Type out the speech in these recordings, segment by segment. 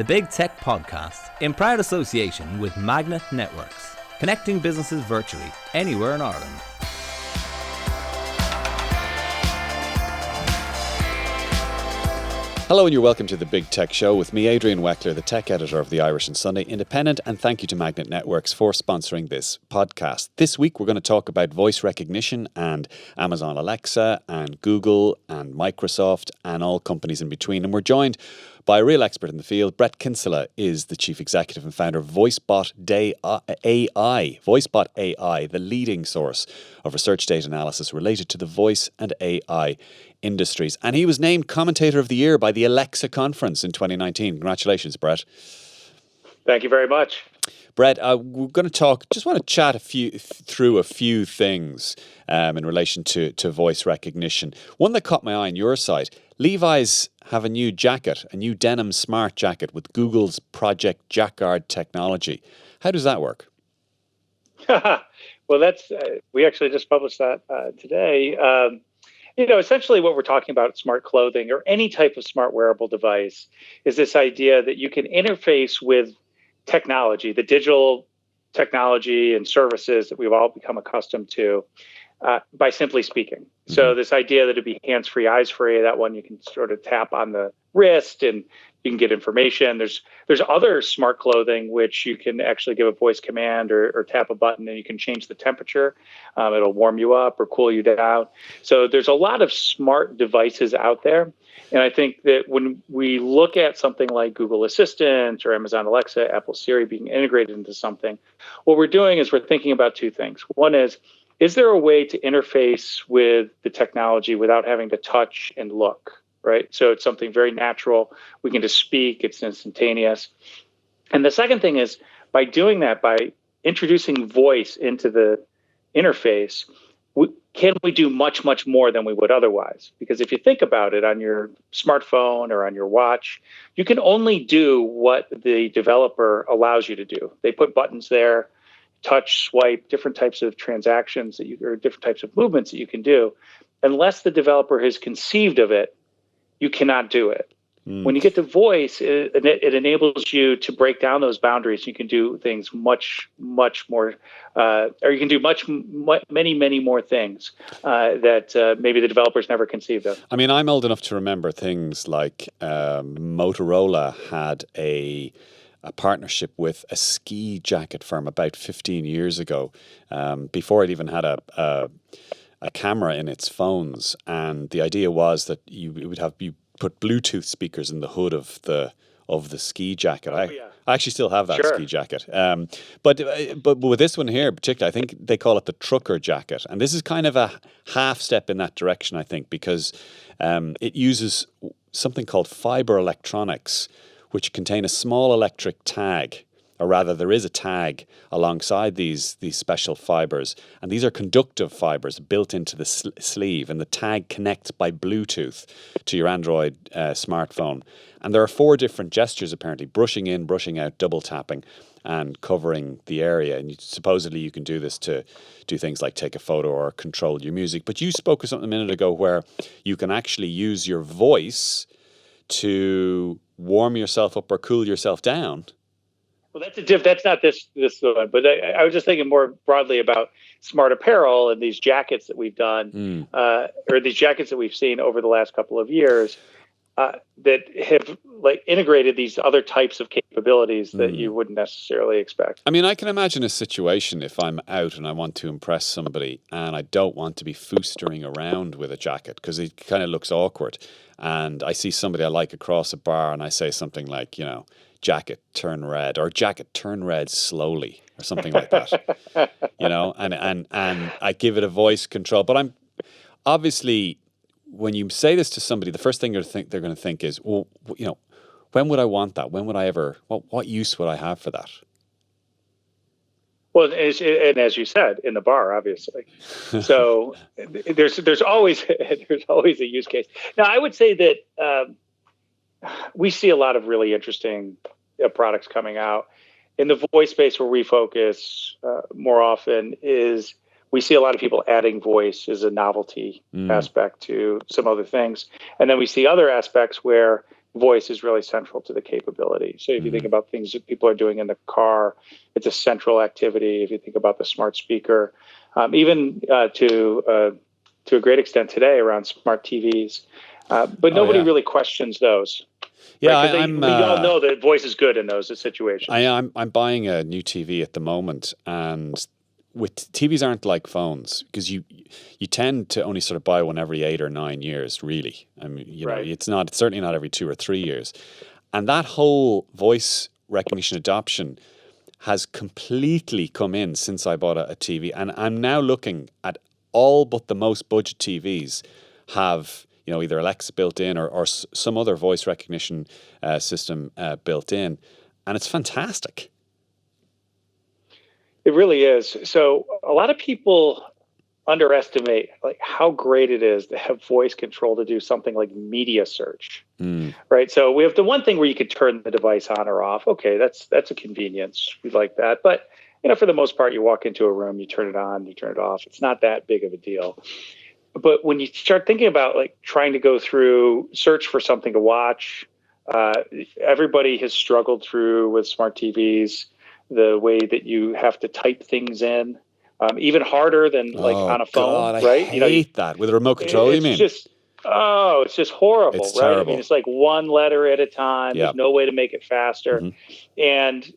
the Big Tech Podcast, in proud association with Magnet Networks, connecting businesses virtually anywhere in Ireland. Hello and you're welcome to the Big Tech Show with me, Adrian Weckler, the tech editor of the Irish and Sunday Independent, and thank you to Magnet Networks for sponsoring this podcast. This week we're going to talk about voice recognition and Amazon Alexa and Google and Microsoft and all companies in between, and we're joined by a real expert in the field. Brett Kinsella is the chief executive and founder of VoiceBot AI. VoiceBot AI, the leading source of research data analysis related to the voice and AI industries. And he was named Commentator of the Year by the Alexa Conference in 2019. Congratulations, Brett. Thank you very much. Brett, we're going to want to chat through a few things in relation to voice recognition. One that caught my eye on your site, Levi's have a new denim smart jacket with Google's Project Jacquard technology. How does that work? Well, we actually just published that today. Essentially what we're talking about smart clothing or any type of smart wearable device is this idea that you can interface with technology, the digital technology and services that we've all become accustomed to by simply speaking. Mm-hmm. So this idea that it'd be hands-free, eyes-free, that one you can sort of tap on the wrist and you can get information. There's other smart clothing which you can actually give a voice command or tap a button and you can change the temperature. It'll warm you up or cool you down. So there's a lot of smart devices out there. And I think that when we look at something like Google Assistant or Amazon Alexa, Apple Siri being integrated into something, what we're doing is we're thinking about two things. One is there a way to interface with the technology without having to touch and look? Right. So it's something very natural. We can just speak. It's instantaneous. And the second thing is by doing that, by introducing voice into the interface, can we do much, much more than we would otherwise? Because if you think about it on your smartphone or on your watch, you can only do what the developer allows you to do. They put buttons there, touch, swipe, different types of transactions or different types of movements that you can do. Unless the developer has conceived of it, you cannot do it. When you get to voice, it enables you to break down those boundaries. You can do things much, much more, or you can do many, many more things that maybe the developers never conceived of. I mean, I'm old enough to remember things like Motorola had a partnership with a ski jacket firm about 15 years ago, before it even had a camera in its phones, and the idea was that you put Bluetooth speakers in the hood of the ski jacket. I actually still have that ski jacket. But with this one here in particular, I think they call it the trucker jacket, and this is kind of a half step in that direction, I think, because it uses something called fiber electronics, which contain a small electric tag. Or rather, there is a tag alongside these special fibers, and these are conductive fibers built into the sleeve, and the tag connects by Bluetooth to your Android smartphone. And there are 4 different gestures, apparently: brushing in, brushing out, double tapping, and covering the area. And supposedly you can do this to do things like take a photo or control your music. But you spoke of something a minute ago where you can actually use your voice to warm yourself up or cool yourself down. Well, that's not this one, but I was just thinking more broadly about smart apparel and these jackets that we've done, or these jackets that we've seen over the last couple of years that have integrated these other types of capabilities that you wouldn't necessarily expect. I mean, I can imagine a situation if I'm out and I want to impress somebody and I don't want to be foostering around with a jacket because it kind of looks awkward, and I see somebody I like across a bar and I say something like, jacket turn red, or jacket turn red slowly, or something like that, and I give it a voice control. But I'm obviously, when you say this to somebody, the first thing they're going to think is, well, when would I want that? When would I ever? What use would I have for that? Well, and as you said, in the bar, obviously. So there's always a use case. Now, I would say that we see a lot of really interesting products coming out. In the voice space where we focus more often is we see a lot of people adding voice as a novelty aspect to some other things. And then we see other aspects where voice is really central to the capability. So if you think about things that people are doing in the car, it's a central activity. If you think about the smart speaker, even to a great extent today around smart TVs, but nobody really questions those. Yeah, right? We all know that voice is good in those situations. I'm buying a new TV at the moment, and with TVs aren't like phones, because you tend to only sort of buy one every 8 or 9 years, really. I mean, know, it's certainly not every 2 or 3 years. And that whole voice recognition adoption has completely come in since I bought a TV. And I'm now looking at all but the most budget TVs have, either Alexa built in or some other voice recognition system built in. And it's fantastic. It really is. So a lot of people underestimate like how great it is to have voice control to do something like media search, right? So we have the one thing where you could turn the device on or off. Okay, that's a convenience. We like that. But for the most part, you walk into a room, you turn it on, you turn it off. It's not that big of a deal. But when you start thinking about like trying to go through search for something to watch, everybody has struggled through with smart TVs the way that you have to type things in, even harder than like on a phone, God, right? I hate that with a remote control. You mean? It's just horrible, it's right? terrible. I mean, it's like one letter at a time. Yeah. There's no way to make it faster. And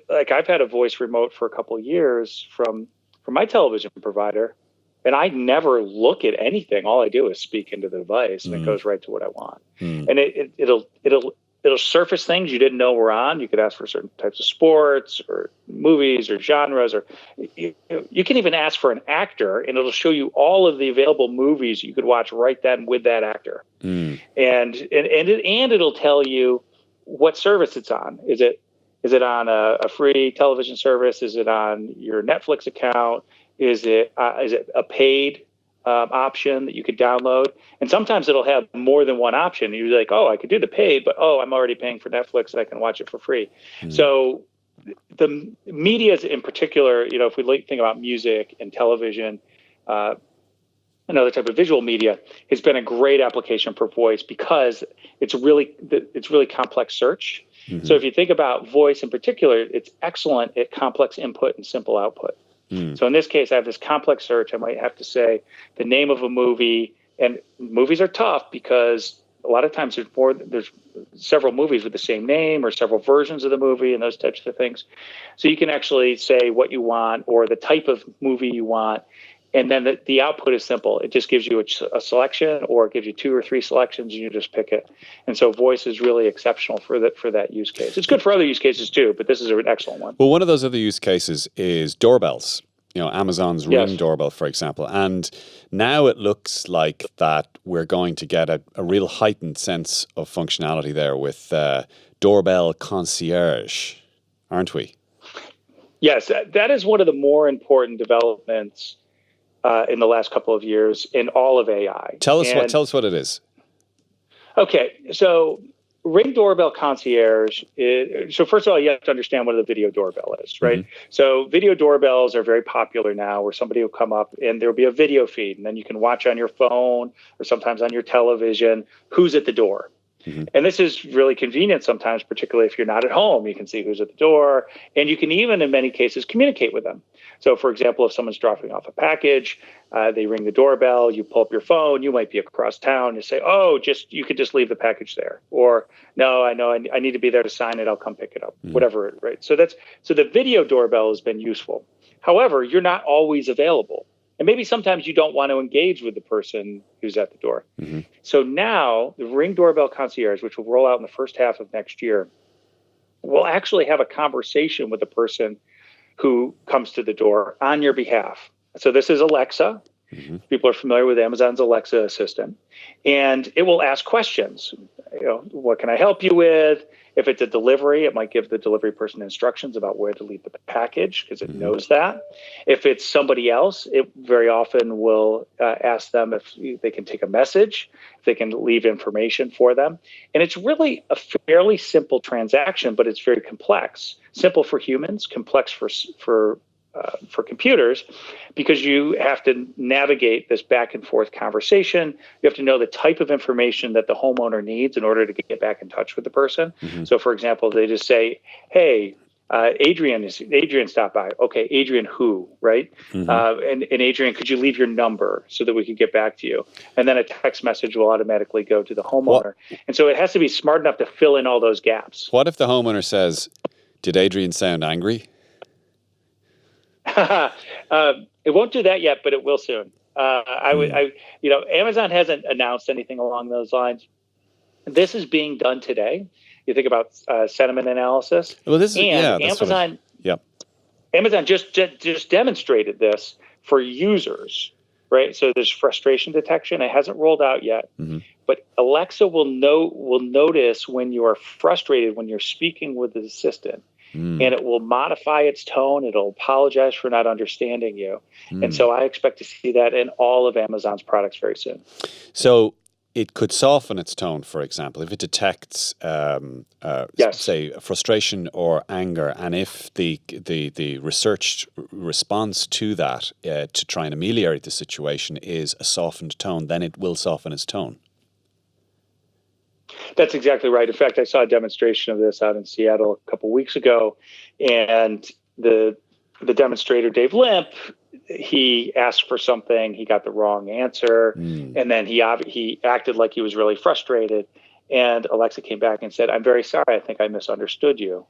like I've had a voice remote for a couple of years from my television provider, and I never look at anything. All I do is speak into the device, and it goes right to what I want. And it'll surface things you didn't know were on. You could ask for certain types of sports or movies or genres, or you can even ask for an actor, and it'll show you all of the available movies you could watch right then with that actor. And it'll tell you what service it's on. Is it on a free television service? Is it on your Netflix account? Is it a paid option that you could download? And sometimes it'll have more than one option. You're like, oh, I could do the paid, but I'm already paying for Netflix and I can watch it for free. So the media in particular, if we think about music and television, another type of visual media, has been a great application for voice because it's really complex search. So if you think about voice in particular, it's excellent at complex input and simple output. So in this case, I have this complex search. I might have to say the name of a movie, and movies are tough because a lot of times there's several movies with the same name or several versions of the movie and those types of things. So you can actually say what you want or the type of movie you want, and then the output is simple. It just gives you a selection, or it gives you 2 or 3 selections, and you just pick it. And so voice is really exceptional for that use case. It's good for other use cases too, but this is an excellent one. Well, one of those other use cases is doorbells. Amazon's Ring doorbell, for example. And now it looks like that we're going to get a real heightened sense of functionality there with doorbell concierge, aren't we? Yes, that is one of the more important developments in the last couple of years in all of AI. Tell us what it is. Okay, so Ring Doorbell Concierge so first of all, you have to understand what a video doorbell is, right? So video doorbells are very popular now, where somebody will come up and there'll be a video feed, and then you can watch on your phone or sometimes on your television who's at the door. And this is really convenient sometimes, particularly if you're not at home. You can see who's at the door, and you can even, in many cases, communicate with them. So, for example, if someone's dropping off a package, they ring the doorbell, you pull up your phone, you might be across town, you say, you could just leave the package there. Or, no, I know I need to be there to sign it, I'll come pick it up, whatever, right? So the video doorbell has been useful. However, you're not always available. And maybe sometimes you don't want to engage with the person who's at the door. So now the Ring Doorbell Concierge, which will roll out in the first half of next year, will actually have a conversation with the person who comes to the door on your behalf. So this is Alexa. People are familiar with Amazon's Alexa assistant. And it will ask questions. What can I help you with? If it's a delivery, it might give the delivery person instructions about where to leave the package because it knows that. If it's somebody else, it very often will ask them if they can take a message, if they can leave information for them. And it's really a fairly simple transaction, but it's very complex. Simple for humans, complex for for computers, because you have to navigate this back and forth conversation. You have to know the type of information that the homeowner needs in order to get back in touch with the person. So, for example, they just say, "Hey, Adrian stopped by." Okay, Adrian who, right? And Adrian, could you leave your number so that we could get back to you? And then a text message will automatically go to the homeowner. And so it has to be smart enough to fill in all those gaps. What if the homeowner says, "Did Adrian sound angry?" It won't do that yet, but it will soon. Amazon hasn't announced anything along those lines. This is being done today. You think about sentiment analysis. Well, this is Amazon. Amazon just demonstrated this for users, right? So there's frustration detection. It hasn't rolled out yet, but Alexa will notice when you are frustrated when you're speaking with the assistant. And it will modify its tone. It'll apologize for not understanding you. And so I expect to see that in all of Amazon's products very soon. So it could soften its tone, for example, if it detects, say, frustration or anger, and if the researched response to that to try and ameliorate the situation is a softened tone, then it will soften its tone. That's exactly right. In fact, I saw a demonstration of this out in Seattle a couple of weeks ago, and the demonstrator, Dave Limp, he asked for something, he got the wrong answer, and then he acted like he was really frustrated, and Alexa came back and said, "I'm very sorry, I think I misunderstood you."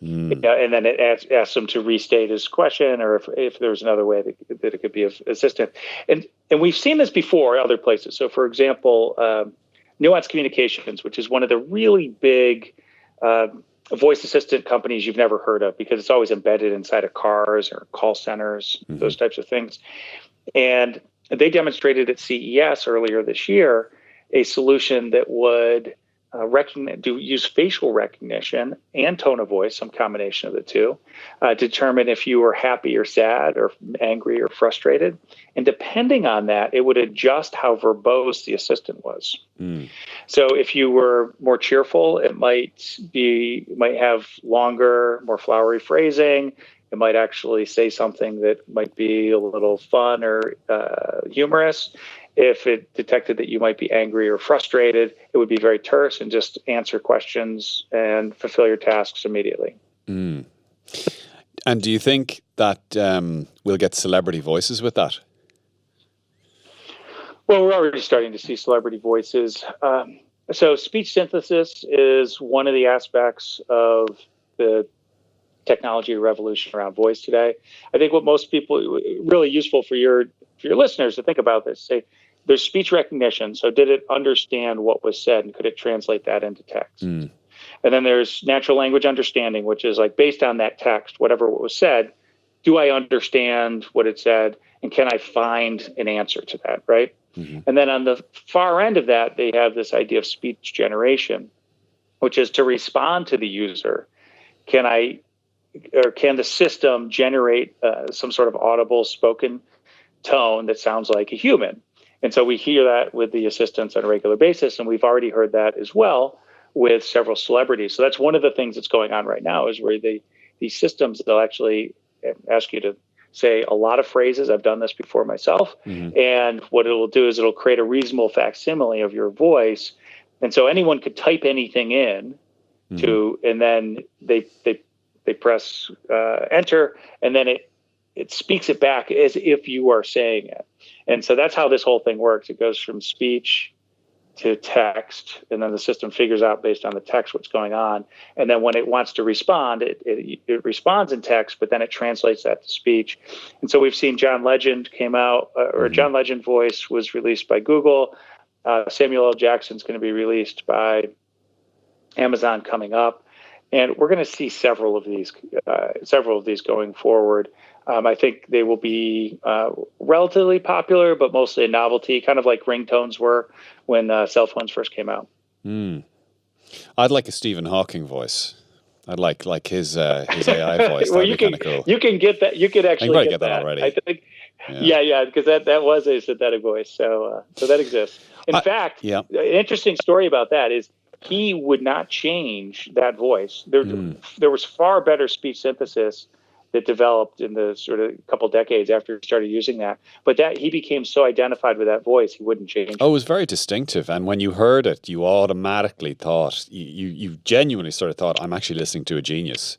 And then it asked him to restate his question, or if there's another way that it could be assistant. And we've seen this before other places. So, for example, Nuance Communications, which is one of the really big voice assistant companies you've never heard of, because it's always embedded inside of cars or call centers, those types of things. And they demonstrated at CES earlier this year a solution that would use facial recognition and tone of voice, some combination of the two, determine if you were happy or sad or angry or frustrated. And depending on that, it would adjust how verbose the assistant was. So if you were more cheerful, it might have longer, more flowery phrasing. It might actually say something that might be a little fun or humorous. If it detected that you might be angry or frustrated, it would be very terse and just answer questions and fulfill your tasks immediately. And do you think that we'll get celebrity voices with that? Well, we're already starting to see celebrity voices. So speech synthesis is one of the aspects of the technology revolution around voice today. I think what most people, really useful for your listeners to think about this, say, there's speech recognition. So did it understand what was said, and could it translate that into text? And then there's natural language understanding, which is like, based on that text, whatever was said, do I understand what it said, and can I find an answer to that, right? And then on the far end of that, they have this idea of speech generation, which is to respond to the user. Can the system generate some sort of audible spoken tone that sounds like a human? And so we hear that with the assistants on a regular basis, and we've already heard that as well with several celebrities. So that's one of the things that's going on right now, is where these systems, they'll actually ask you to say a lot of phrases. I've done this before myself. And what it will do is it'll create a reasonable facsimile of your voice. And so anyone could type anything in and then they press enter, and then it speaks it back as if you are saying it. And so that's how this whole thing works. It goes from speech to text, and then the system figures out based on the text what's going on. And then when it wants to respond, it responds in text, but then it translates that to speech. And so we've seen John Legend came out, or John Legend voice was released by Google. Samuel L. Jackson's going to be released by Amazon coming up. And we're going to see several of these going forward. I think they will be relatively popular, but mostly a novelty, kind of like ringtones were when cell phones first came out. I'd like a Stephen Hawking voice. I'd like his AI voice. Well, that'd be kind of cool. You can get that. You could actually get that already. I think. Yeah, because that was a synthetic voice. So that exists. In fact, an interesting story about that is, he would not change that voice. There was far better speech synthesis that developed in the sort of couple decades after he started using that. But that he became so identified with that voice, he wouldn't change it. Oh, it was very distinctive. And when you heard it, you automatically thought, you genuinely sort of thought, I'm actually listening to a genius.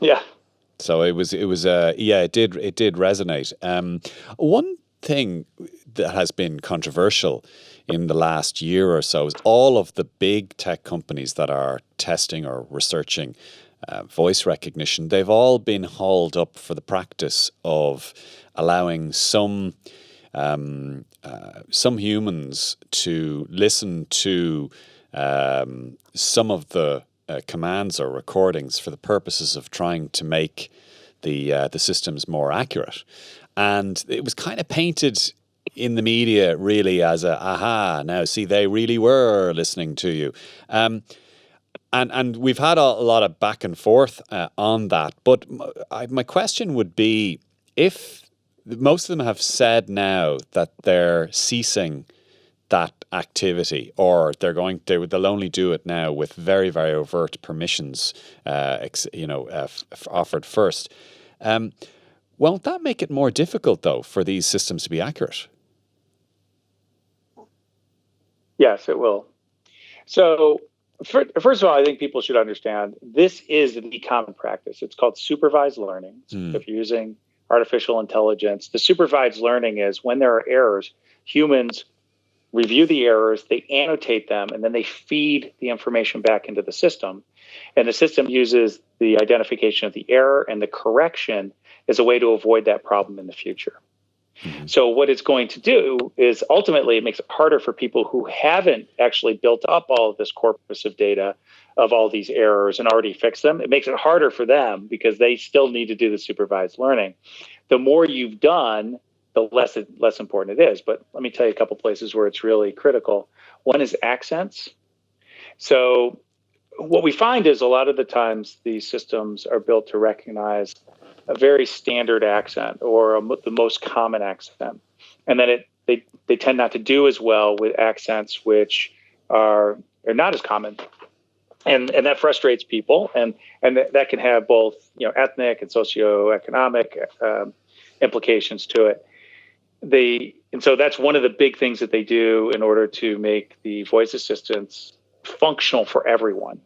Yeah. So it did resonate. One thing that has been controversial in the last year or so is all of the big tech companies that are testing or researching voice recognition. They've all been hauled up for the practice of allowing some humans to listen to some of the commands or recordings for the purposes of trying to make the systems more accurate. And it was kind of painted in the media really as now see, they really were listening to you. And we've had a lot of back and forth on that. But my question would be, if most of them have said now that they're ceasing that activity, or they'll only do it now with very, very overt permissions, offered first. Won't that make it more difficult, though, for these systems to be accurate? Yes, it will. So, first of all, I think people should understand this is the common practice. It's called supervised learning. If you're using artificial intelligence, the supervised learning is when there are errors, humans review the errors, they annotate them, and then they feed the information back into the system. And the system uses the identification of the error and the correction as a way to avoid that problem in the future. So what it's going to do is ultimately it makes it harder for people who haven't actually built up all of this corpus of data of all these errors and already fixed them. It makes it harder for them because they still need to do the supervised learning. The more you've done, the less important it is. But let me tell you a couple places where it's really critical. One is accents. So what we find is a lot of the times these systems are built to recognize a very standard accent or the most common accent. And then they tend not to do as well with accents which are not as common. And that frustrates people. And that can have both ethnic and socioeconomic implications to it. And so that's one of the big things that they do in order to make the voice assistants functional for everyone.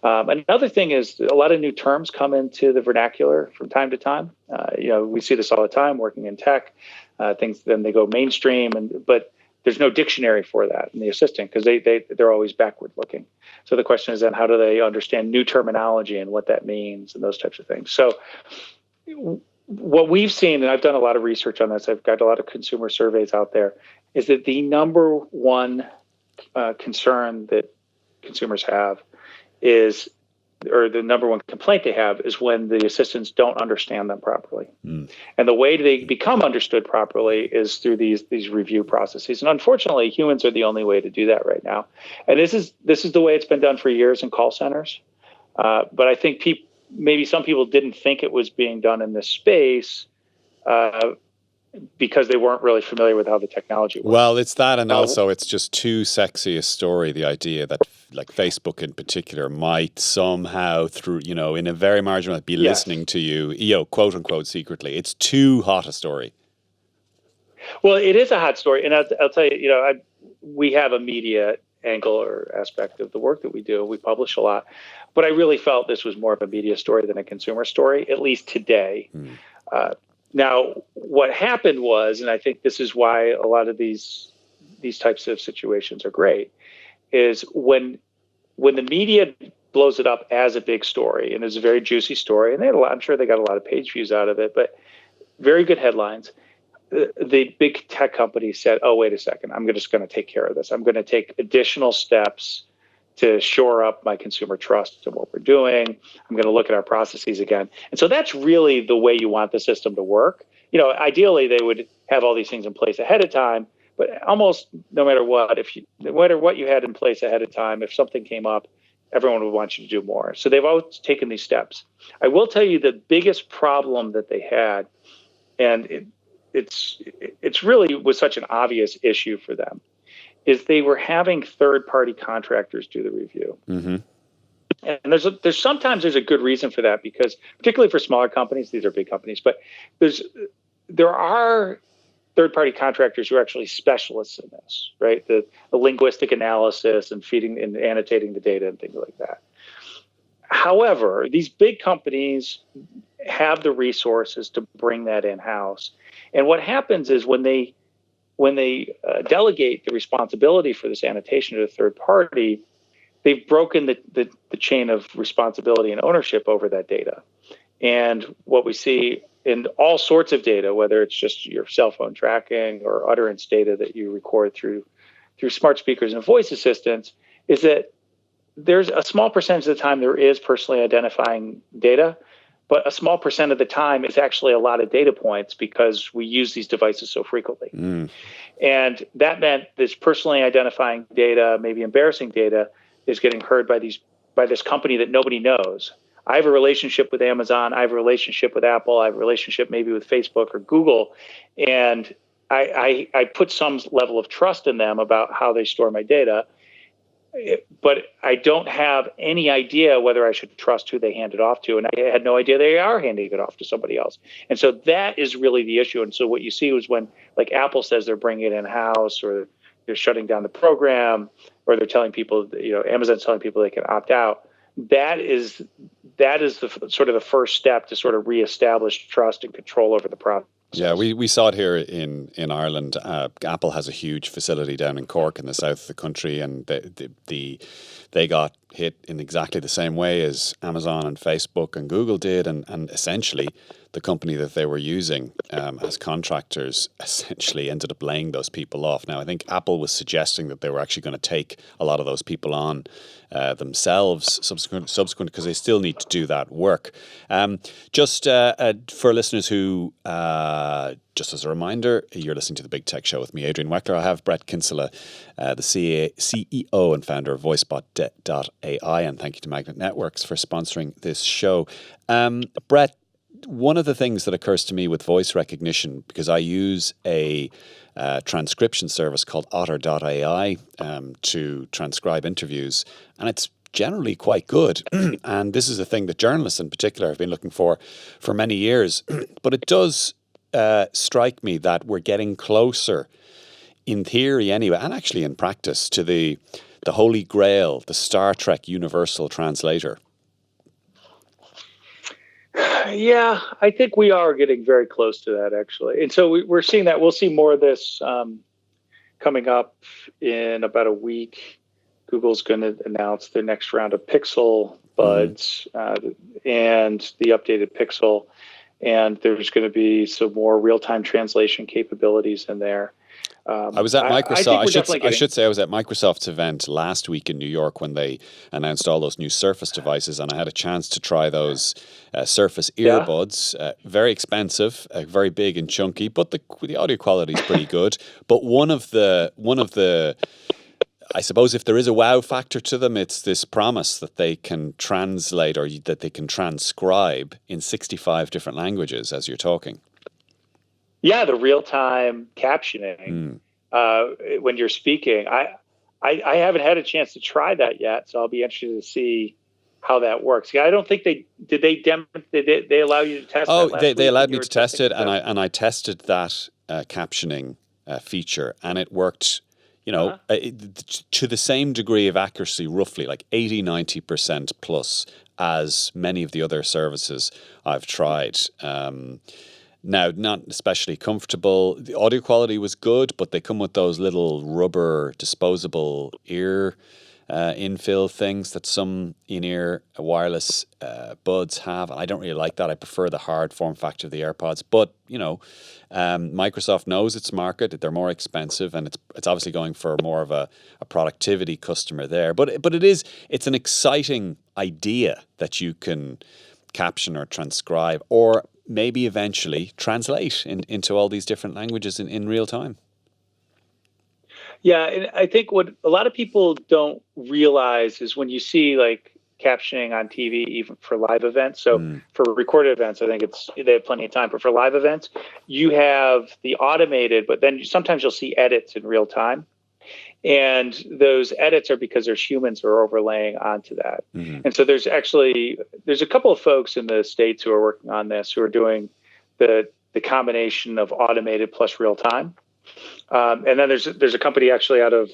Another thing is a lot of new terms come into the vernacular from time to time. We see this all the time working in tech. Things then they go mainstream, but there's no dictionary for that in the assistant because they're always backward looking. So the question is then how do they understand new terminology and what that means and those types of things. So what we've seen, and I've done a lot of research on this, I've got a lot of consumer surveys out there, is that the number one concern that consumers have or the number one complaint they have is when the assistants don't understand them properly. And the way they become understood properly is through these review processes. And unfortunately, humans are the only way to do that right now. And this is the way it's been done for years in call centers. But I think maybe some people didn't think it was being done in this space because they weren't really familiar with how the technology works. Well, it's that, and also it's just too sexy a story, the idea that like Facebook in particular might somehow in a very marginal way be listening to you, quote unquote secretly. It's too hot a story. Well, it is a hot story. And I'll tell you, we have a media angle or aspect of the work that we do. We publish a lot, but I really felt this was more of a media story than a consumer story, at least today. Now, what happened was, and I think this is why a lot of these types of situations are great, is when the media blows it up as a big story, and it's a very juicy story, and I'm sure they got a lot of page views out of it, but very good headlines. The big tech companies said, oh, wait a second, I'm just going to take care of this. I'm going to take additional steps to shore up my consumer trust in what we're doing. I'm going to look at our processes again. And so that's really the way you want the system to work. Ideally, they would have all these things in place ahead of time, but almost no matter what you had in place ahead of time, if something came up, everyone would want you to do more. So they've always taken these steps. I will tell you the biggest problem that they had, and it's really was such an obvious issue for them, is they were having third-party contractors do the review. And there's sometimes a good reason for that, because particularly for smaller companies, these are big companies, but there are third-party contractors who are actually specialists in this, right? The linguistic analysis and feeding and annotating the data and things like that. However, these big companies have the resources to bring that in-house. And what happens is when they delegate the responsibility for this annotation to a third party, they've broken the chain of responsibility and ownership over that data. And what we see in all sorts of data, whether it's just your cell phone tracking or utterance data that you record through smart speakers and voice assistants, is that there's a small percentage of the time there is personally identifying data, but a small percent of the time is actually a lot of data points because we use these devices so frequently. And that meant this personally identifying data, maybe embarrassing data, is getting heard by this company that nobody knows. I have a relationship with Amazon. I have a relationship with Apple. I have a relationship maybe with Facebook or Google. And I put some level of trust in them about how they store my data. But I don't have any idea whether I should trust who they hand it off to. And I had no idea they are handing it off to somebody else. And so that is really the issue. And so what you see is when, like, Apple says they're bringing it in-house, or they're shutting down the program, or they're telling people, Amazon's telling people they can opt out. That is the sort of the first step to sort of reestablish trust and control over the process. Yeah, we saw it here in Ireland. Apple has a huge facility down in Cork in the south of the country, and they got hit in exactly the same way as Amazon and Facebook and Google did, and essentially the company that they were using as contractors essentially ended up laying those people off. Now, I think Apple was suggesting that they were actually going to take a lot of those people on themselves subsequent because they still need to do that work. Just for listeners who, just as a reminder, you're listening to The Big Tech Show with me, Adrian Weckler. I have Brett Kinsella, the CEO and founder of VoiceBot.ai, and thank you to Magnet Networks for sponsoring this show. Brett, one of the things that occurs to me with voice recognition, because I use a transcription service called Otter.ai to transcribe interviews, and it's generally quite good. And this is a thing that journalists in particular have been looking for many years. But it does strike me that we're getting closer, in theory anyway, and actually in practice, to the Holy Grail, the Star Trek Universal Translator. Yeah, I think we are getting very close to that, actually. And so we're seeing that. We'll see more of this coming up in about a week. Google's going to announce their next round of Pixel Buds and the updated Pixel. And there's going to be some more real-time translation capabilities in there. I was at Microsoft. I should say I was at Microsoft's event last week in New York when they announced all those new Surface devices, and I had a chance to try those Surface earbuds. Very expensive, very big and chunky, but the audio quality is pretty good. But one of the I suppose if there is a wow factor to them, it's this promise that they can translate or that they can transcribe in 65 different languages as you're talking. Yeah, the real-time captioning when you're speaking. I haven't had a chance to try that yet, so I'll be interested to see how that works. Yeah, I don't think they allow you to test. Oh, they allowed me to test it, and I tested that captioning feature, and it worked. To the same degree of accuracy, roughly like 80-90% plus, as many of the other services I've tried. Now, not especially comfortable. The audio quality was good, but they come with those little rubber disposable ear infill things that some in-ear wireless buds have. I don't really like that. I prefer the hard form factor of the AirPods. But, Microsoft knows its market. They're more expensive, and it's obviously going for more of a productivity customer there. But it's an exciting idea that you can caption or transcribe or maybe eventually translate into all these different languages in real time. Yeah, and I think what a lot of people don't realize is when you see like captioning on TV, even for live events. So for recorded events, I think they have plenty of time. But for live events, you have the automated, but then sometimes you'll see edits in real time. And those edits are because there's humans who are overlaying onto that. Mm-hmm. And so there's a couple of folks in the States who are working on this, who are doing the combination of automated plus real time. And then there's a company actually out of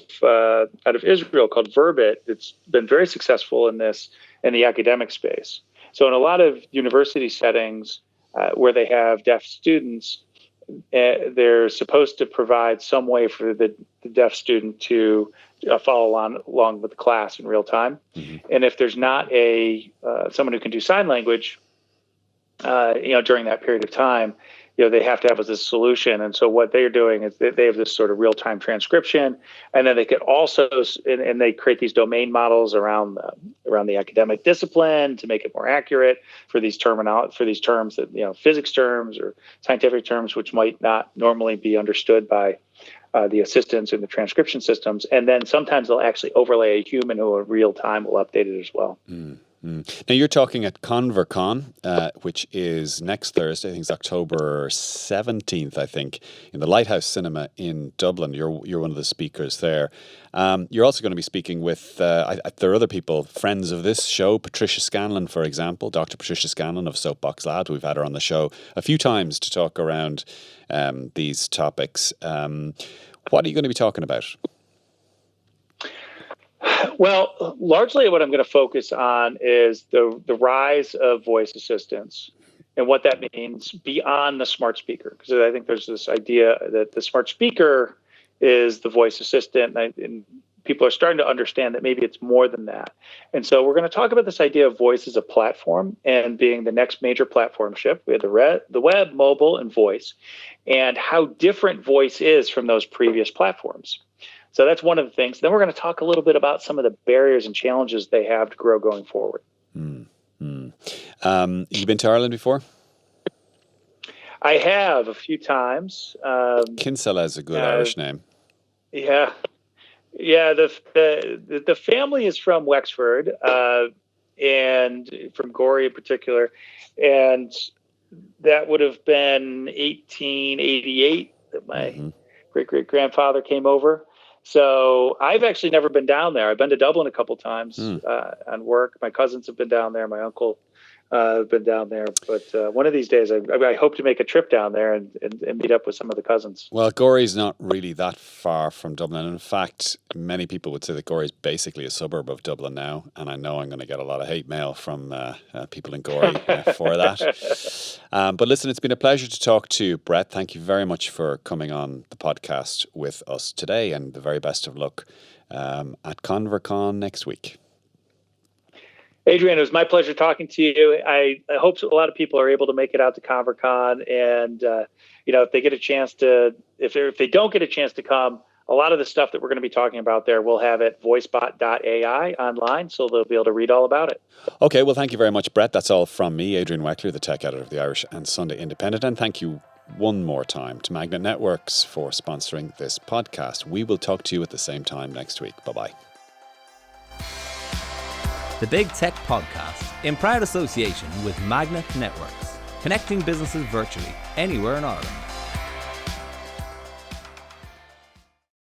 Israel called Verbit that's been very successful in this in the academic space. So in a lot of university settings where they have deaf students, they're supposed to provide some way for the deaf student to follow along with the class in real time. Mm-hmm. And if there's not someone who can do sign language, during that period of time, they have to have this solution. And so what they're doing is they have this sort of real-time transcription, and then they could also, and they create these domain models around the academic discipline to make it more accurate for these terms that, physics terms or scientific terms, which might not normally be understood by the assistants in the transcription systems. And then sometimes they'll actually overlay a human who in real time will update it as well. Mm. Now, you're talking at ConverCon, which is next Thursday. I think it's October 17th, I think, in the Lighthouse Cinema in Dublin. You're one of the speakers there. You're also going to be speaking with, there are other people, friends of this show, Patricia Scanlon, for example, Dr. Patricia Scanlon of Soapbox Lab. We've had her on the show a few times to talk around these topics. What are you going to be talking about? Well, largely what I'm going to focus on is the rise of voice assistants and what that means beyond the smart speaker. Because I think there's this idea that the smart speaker is the voice assistant, and people are starting to understand that maybe it's more than that. And so we're going to talk about this idea of voice as a platform and being the next major platform shift. We have the web, mobile, and voice, and how different voice is from those previous platforms. So that's one of the things. Then we're going to talk a little bit about some of the barriers and challenges they have to grow going forward. Mm-hmm. You've been to Ireland before? I have a few times. Kinsella is a good Irish name. Yeah. The family is from Wexford, and from Gorey in particular, and that would have been 1888 that my great-great-grandfather came over. So I've actually never been down there. I've been to Dublin a couple times on work. My cousins have been down there. My uncle have been down there. But one of these days, I hope to make a trip down there and meet up with some of the cousins. Well, Gorey's not really that far from Dublin. In fact, many people would say that Gorey's basically a suburb of Dublin now. And I know I'm going to get a lot of hate mail from people in Gorey for that. But listen, it's been a pleasure to talk to you, Brett. Thank you very much for coming on the podcast with us today, and the very best of luck at ConverCon next week. Adrian, it was my pleasure talking to you. I hope a lot of people are able to make it out to ConverCon, and if they get a chance to, if they don't get a chance to come, a lot of the stuff that we're going to be talking about there, we'll have at voicebot.ai online, so they'll be able to read all about it. Okay, well, thank you very much, Brett. That's all from me, Adrian Weckler, the tech editor of the Irish and Sunday Independent, and thank you one more time to Magnet Networks for sponsoring this podcast. We will talk to you at the same time next week. Bye-bye. The Big Tech Podcast, in proud association with Magnet Networks, connecting businesses virtually anywhere in Ireland.